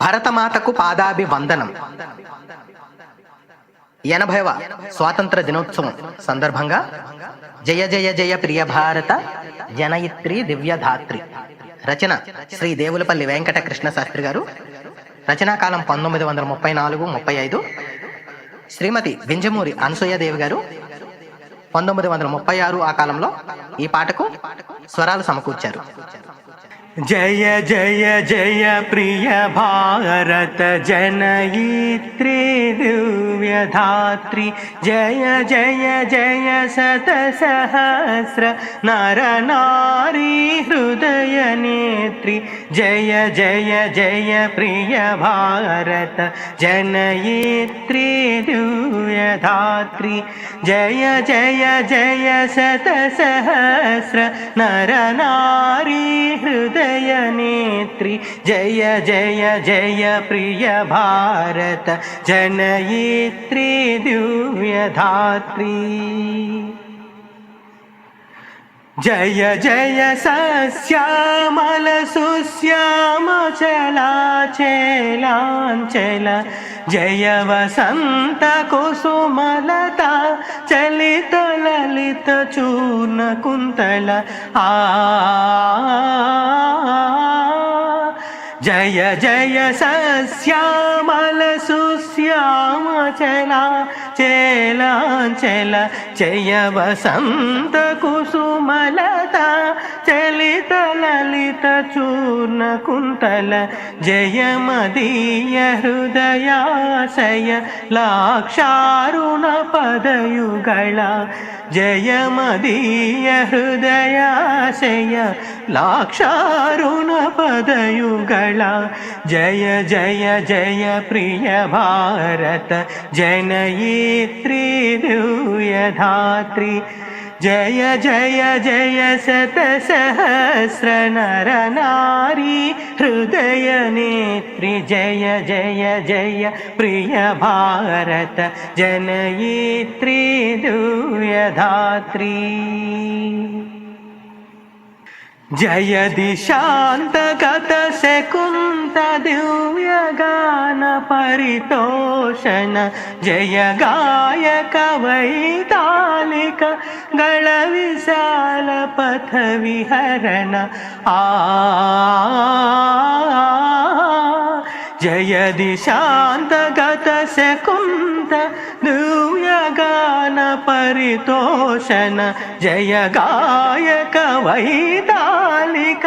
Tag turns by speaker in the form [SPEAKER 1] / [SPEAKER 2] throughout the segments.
[SPEAKER 1] భరతమాతకు పాదాభివందనం. 80వ స్వాతంత్ర దినోత్సవం సందర్భంగా జయ జయ జయ ప్రియ భారత జనయిత్రి దివ్యధాత్రి. రచన శ్రీ దేవులపల్లి వెంకట కృష్ణ శాస్త్రి గారు. రచనాకాలం 1934-35. శ్రీమతి వింజమూరి అనసూయదేవి గారు 1936 ఆ కాలంలో ఈ పాటకు స్వరాలు సమకూర్చారు.
[SPEAKER 2] జయ జయ జయ ప్రియ భారత జనయిత్రి దివ్యధాత్రి. జయ జయ జయ శత సహస్ర నర నారీ హృదయ నేత్రి. జయ జయ జయ ప్రియ భారత జనయిత్రి దివ్యధాత్రి. జయ జయ జయ శత సహస్ర నర నారీ హృదయ నేత్రి. జయ జయ జయ ప్రియ భారత జనయిత్రి దివ్యధాత్రి. జయ జయ సశ్యామల సుశ్యామ చలాచలాంచల. జయ వసంత కుసుమలత చలిత లలిత చూర్ణ కుంతల. జయ జయ సశ్యామల సుశ్యామ చలాచలాంచల. జయ వసంత కుసుమలత చలిత లలిత చూర్ణ కుంతల. జయ మదీయ హృదయాశయ లాక్షారుణ పదయుగళ. జయ మదీయ హృదయాశయ లాక్షారుణ పదయుగళ. జయ జయ జయ ప్రియ భారత జనయిత్రి దివ్యధాత్రి. జయ జయ జయ శత సహస్ర నర నారీ హృదయ నేత్రి. జయ జయ జయ ప్రియ భారత జనయిత్రి దివ్యధాత్రి. జయ దిశాంతగత శకుంత దివ్యగాన పరితోషణ. జయ గాయక వైతాళిక గళ విశాల పథ విహరణ. జయ దిశాంతగత శకుంత దివ్యగాన పరితోషణ. జయ గాయక వైతాళిక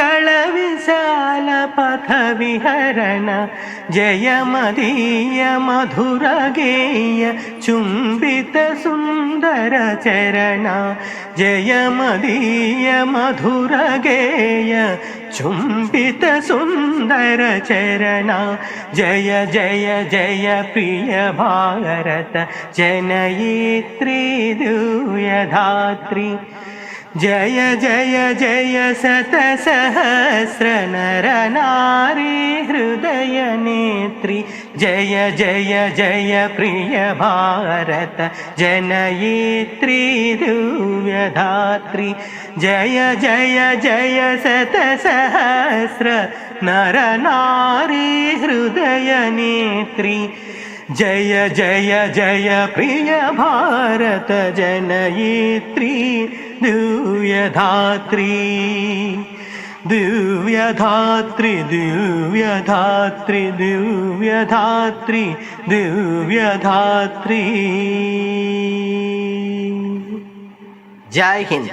[SPEAKER 2] గళ విశాల పథ విహరణ. జయ మదీయ మధుర గేయ చుంబిత సుందర చరణ. జయ మదీయ మధుర గేయ చుంబిత సుందర చరణ. జయ జయ జయ ప్రియ భారత జనయిత్రి దివ్యధాత్రి. జయ జయ జయ శత సహస్ర నర నారీ హృదయ నేత్రి. జయ జయ జయ ప్రియ భారత జనయిత్రి దివ్యధాత్రి. జయ జయ జయ శత సహస్ర నర నారీ హృదయ నేత్రి. జయ జయ జయ ప్రియ భారత జనయిత్రి దివ్యధాత్రి. దివ్యధాత్రి దివ్యధాత్రి దివ్యధాత్రి దివ్యధాత్రి.
[SPEAKER 1] జై హింద్.